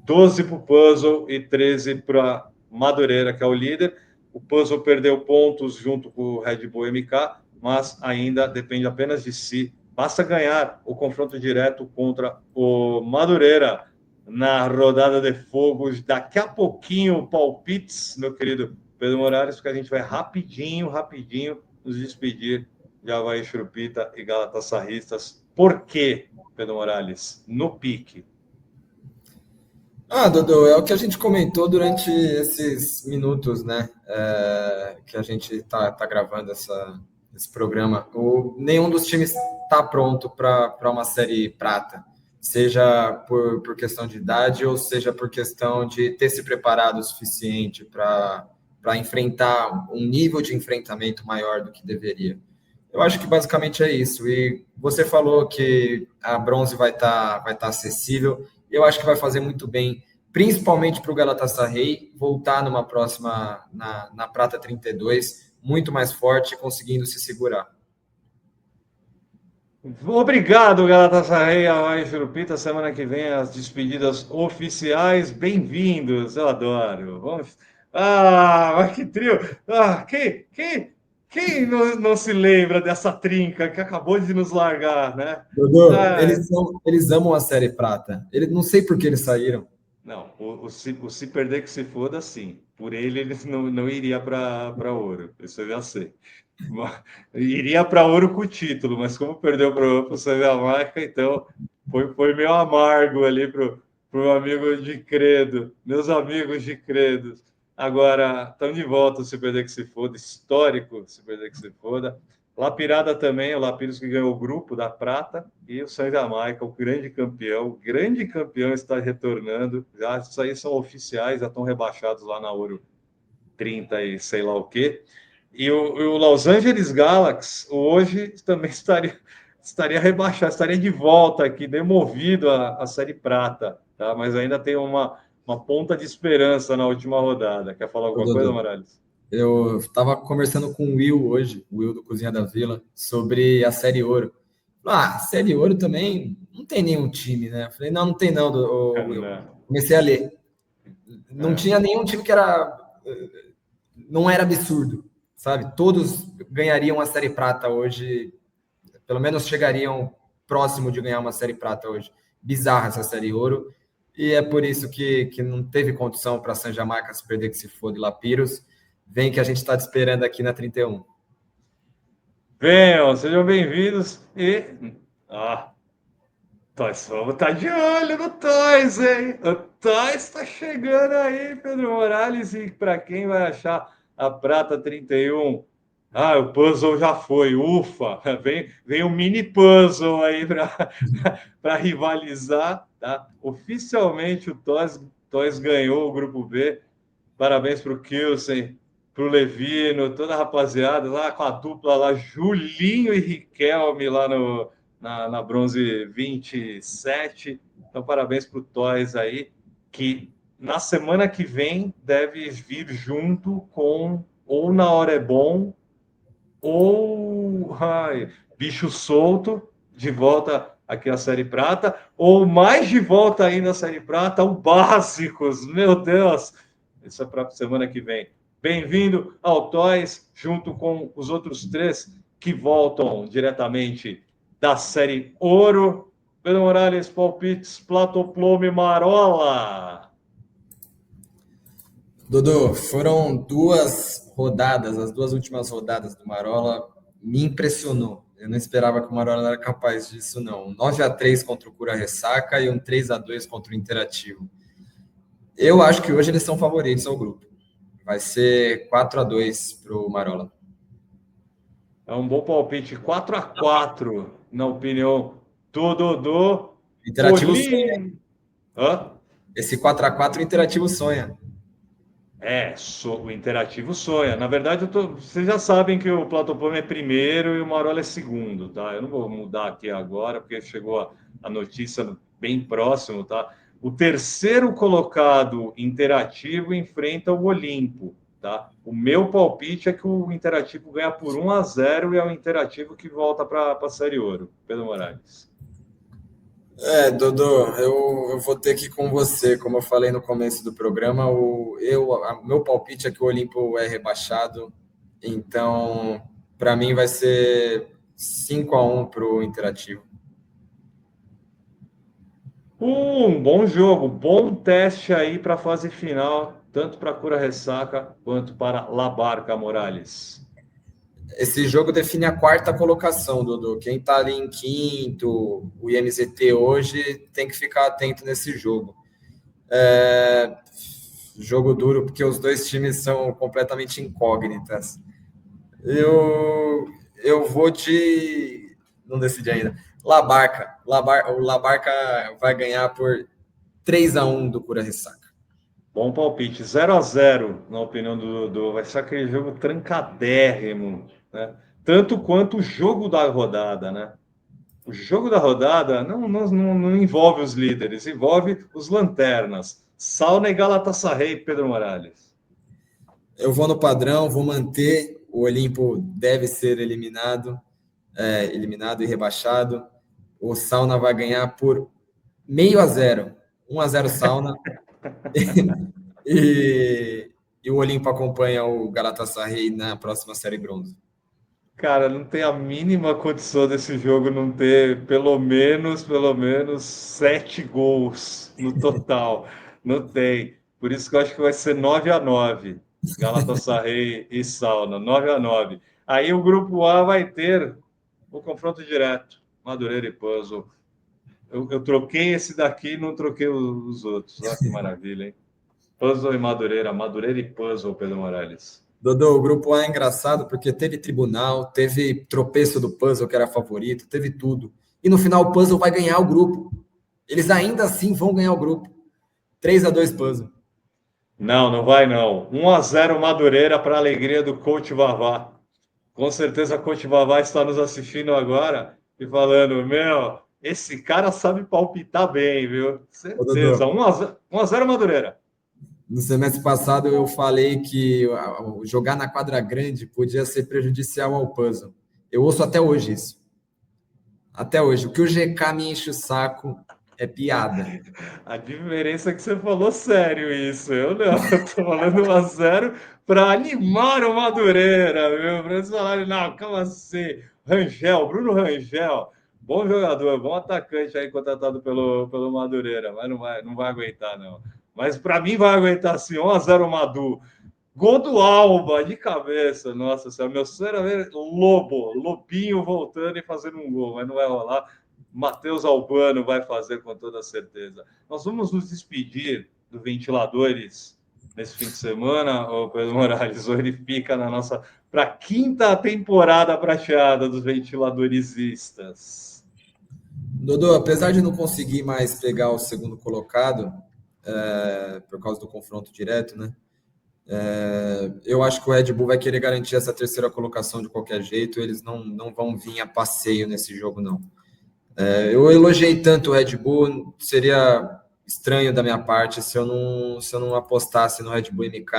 12 para o Puzzle e 13 para Madureira, que é o líder. O Puzzle perdeu pontos junto com o Red Bull MK, mas ainda depende apenas de si. Basta ganhar o confronto direto contra o Madureira na rodada de fogo. Daqui a pouquinho, palpites, meu querido Pedro Morales, porque a gente vai rapidinho nos despedir de Avaí Churupita e Galatassaristas. Por quê, Pedro Morales? No pique. Dodô, é o que a gente comentou durante esses minutos, né? Que a gente tá gravando esse programa. Nenhum dos times está pronto para uma série prata, seja por questão de idade ou seja por questão de ter se preparado o suficiente para enfrentar um nível de enfrentamento maior do que deveria. Eu acho que basicamente é isso. E você falou que a bronze vai tá acessível. Eu acho que vai fazer muito bem, principalmente para o Galatasaray, voltar numa próxima, na Prata 32, muito mais forte, conseguindo se segurar. Obrigado, Galatasaray, Avaí Churupita. Semana que vem as despedidas oficiais. Bem-vindos, eu adoro. Vamos... mas que trio! Quem não se lembra dessa trinca que acabou de nos largar, né? Dodô, Ah, eles amam a Série Prata. Não sei por que eles saíram. não, o se perder que se foda, sim. Por ele não iria para ouro. Isso eu já sei. Iria para ouro com o título, mas como perdeu para o Santa Marca, então foi meio amargo ali para o amigo de credo, meus amigos de credo. Agora, estão de volta, se perder que se foda, histórico, se perder que se foda. Lapirada também, o Lapiros que ganhou o grupo da Prata, e o San Jamaica, o grande campeão está retornando. Já, isso aí são oficiais, já estão rebaixados lá na Ouro 30 e sei lá o quê. E o Los Angeles Galaxy hoje também estaria rebaixado, estaria de volta aqui, demovido à Série Prata, tá? Mas ainda tem uma ponta de esperança na última rodada. Quer falar Ô, alguma coisa, Dodô, Morales? eu estava conversando com o Will hoje, o Will do Cozinha da Vila, sobre a Série Ouro. Série Ouro também não tem nenhum time, né? Eu falei, não tem não, Will. Não. Comecei a ler. Não É. tinha nenhum time que era. Não era absurdo, sabe? Todos ganhariam a Série Prata hoje, pelo menos chegariam próximo de ganhar uma Série Prata hoje. Bizarra essa Série Ouro. E é por isso que não teve condição para San Jamaica se perder que se for de Lapiros. Vem que a gente está te esperando aqui na 31. Venham, sejam bem-vindos e. Ah, Toys, vamos estar de olho no Toys, hein? O Toys está chegando aí, Pedro Morales, e para quem vai achar a Prata 31? O puzzle já foi, ufa! Vem um mini puzzle aí para rivalizar, tá? Oficialmente o Toys ganhou o grupo B. Parabéns para o Kilsen, para o Levino, toda a rapaziada lá com a dupla lá, Julinho e Riquelme lá na Bronze 27. Então, parabéns para o Toys aí, que na semana que vem deve vir junto com ou Na Hora é Bom ou Bicho Solto, de volta aqui a Série Prata, ou mais de volta ainda a Série Prata, o Básicos, meu Deus, isso é para a semana que vem. Bem-vindo ao Toys, junto com os outros 3 que voltam diretamente da Série Ouro. Pedro Morales, palpites, Platoplume, Marola. Dodô, foram 2 rodadas, as 2 últimas rodadas do Marola me impressionou. Eu não esperava que o Marola era capaz disso, não. 9-3 contra o Cura Ressaca e um 3-2 contra o Interativo. Eu acho que hoje eles são favoritos ao grupo. Vai ser 4-2 para o Marola. É um bom palpite, 4-4, na opinião do Dodô. Interativo sonha. Hã? Esse 4-4 o Interativo sonha. O Interativo sonha. Na verdade, vocês já sabem que o Platopome é primeiro e o Marola é segundo, tá? Eu não vou mudar aqui agora, porque chegou a notícia bem próximo, tá? O terceiro colocado Interativo enfrenta o Olimpo, tá? O meu palpite é que o Interativo ganha por 1-0 e é o Interativo que volta para a Série Ouro. Pedro Morales. Dodô, eu vou ter que ir com você. Como eu falei no começo do programa, meu palpite é que o Olimpo é rebaixado. Então, para mim, vai ser 5-1 para o Interativo. Bom jogo, bom teste aí para a fase final, tanto para Cura Ressaca quanto para La Barca, Morales. Esse jogo define a 4ª colocação, Dodô. Quem está ali em quinto, o IMZT hoje, tem que ficar atento nesse jogo. Jogo duro, porque os 2 times são completamente incógnitas. Eu vou de... Não decidi ainda. La Barca. O La Barca vai ganhar por 3-1 do Cura Ressaca. Bom palpite, 0-0, na opinião do Dodô. Vai ser aquele jogo trancadérrimo, né? Tanto quanto o jogo da rodada, né? O jogo da rodada não envolve os líderes, envolve os lanternas. Sauna e Galatasaray, Pedro Morales. Eu vou no padrão, vou manter. O Olimpo deve ser eliminado e rebaixado. O Sauna vai ganhar por 0,5-0. 1-0 Sauna. e o Olimpo acompanha o Galatasaray na próxima Série Bronze. Cara, não tem a mínima condição desse jogo não ter pelo menos 7 gols no total. Não tem. Por isso que eu acho que vai ser 9-9. Galatasaray e Sauna, 9-9. Aí o grupo A vai ter o confronto direto, Madureira e Puzzle. Eu troquei esse daqui e não troquei os outros. Olha que maravilha, hein? Puzzle e Madureira, Madureira e Puzzle, Pedro Morales. Dodô, o grupo A é engraçado porque teve tribunal, teve tropeço do Puzzle, que era favorito, teve tudo. E no final o Puzzle vai ganhar o grupo. Eles ainda assim vão ganhar o grupo. 3-2 Puzzle. Não vai não. 1-0 Madureira para a alegria do coach Vavá. Com certeza o coach Vavá está nos assistindo agora e falando, esse cara sabe palpitar bem, viu? Certeza. 1-0 Madureira. No semestre passado eu falei que jogar na quadra grande podia ser prejudicial ao Puzzle. Eu ouço até hoje isso. Até hoje. O que o GK me enche o saco é piada. A diferença é que você falou sério isso. Eu não. Eu tô falando 1-0 para animar o Madureira, viu? Para eles falarem, não, calma assim. Bruno Rangel. Bom jogador, bom atacante aí contratado pelo Madureira, mas não vai aguentar, não. Mas para mim vai aguentar sim, 1-0 Madu. Gol do Alba, de cabeça. Nossa senhora, meu sonho era ver Lobinho voltando e fazendo um gol, mas não vai rolar. Matheus Albano vai fazer com toda certeza. Nós vamos nos despedir do Ventiladores nesse fim de semana, o Pedro Morales, ou ele fica na nossa para a 5ª temporada prateada dos Ventiladoristas. Dodô, apesar de não conseguir mais pegar o segundo colocado, por causa do confronto direto, né? Eu acho que o Red Bull vai querer garantir essa 3ª colocação de qualquer jeito. Eles não vão vir a passeio nesse jogo, não. Eu elogiei tanto o Red Bull, seria estranho da minha parte se eu não apostasse no Red Bull MK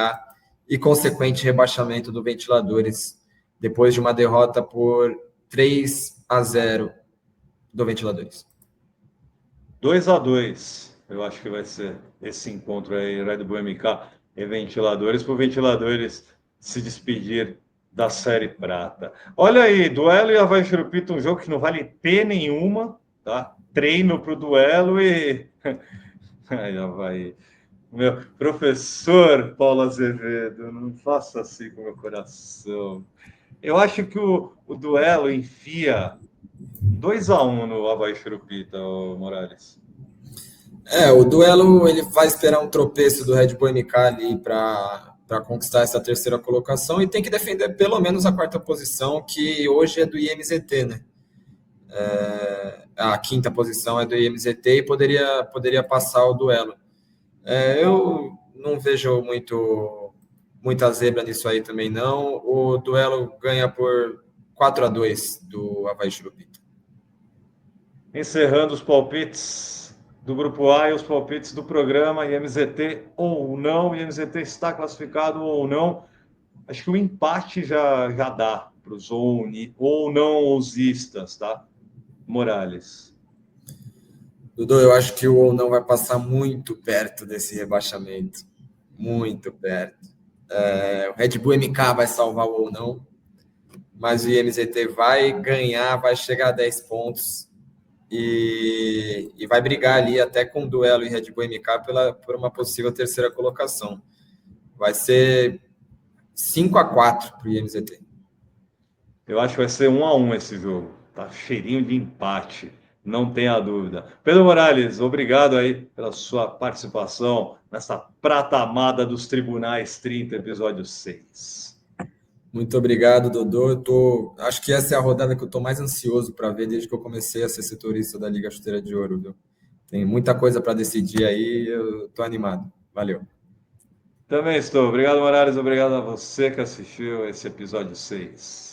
e consequente rebaixamento do Ventiladores depois de uma derrota por 3-0 do Ventiladores. 2-2, eu acho que vai ser esse encontro aí, Red Bull MK e Ventiladores, para o Ventiladores se despedir da Série Prata. Olha aí, duelo e Avaí Churupita, um jogo que não vale P nenhuma, tá? Treino para o duelo e... Ai, Avaí. Meu professor Paulo Azevedo, não faça assim com o meu coração. Eu acho que o duelo enfia 2-1 no Avaí Churupita, Morales. O duelo ele vai esperar um tropeço do Red Bull MK ali para conquistar essa terceira colocação e tem que defender pelo menos a quarta posição, que hoje é do IMZT, né? A quinta posição é do IMZT e poderia passar o duelo. Eu não vejo muita zebra nisso aí também, não. O duelo ganha por 4-2 do Avaí Churupita. Encerrando os palpites do Grupo A e os palpites do programa IMZT ou não, IMZT está classificado ou não. Acho que o empate já dá para os ou não ousistas, tá? Morales. Dudu, eu acho que o ou não vai passar muito perto desse rebaixamento. Muito perto. O Red Bull MK vai salvar o ou não, mas o IMZT vai ganhar, vai chegar a 10 pontos e vai brigar ali até com o duelo em Red Bull MK por uma possível terceira colocação. Vai ser 5-4 para o IMZT. Eu acho que vai ser 1-1 esse jogo. Tá cheirinho de empate, não tenha dúvida. Pedro Morales, obrigado aí pela sua participação nessa prata amada dos Tribunais 30, episódio 6. Muito obrigado, Dodô. Acho que essa é a rodada que eu estou mais ansioso para ver desde que eu comecei a ser setorista da Liga Chuteira de Ouro, viu? Tem muita coisa para decidir aí, eu estou animado. Valeu. Também estou. Obrigado, Morales. Obrigado a você que assistiu esse episódio 6.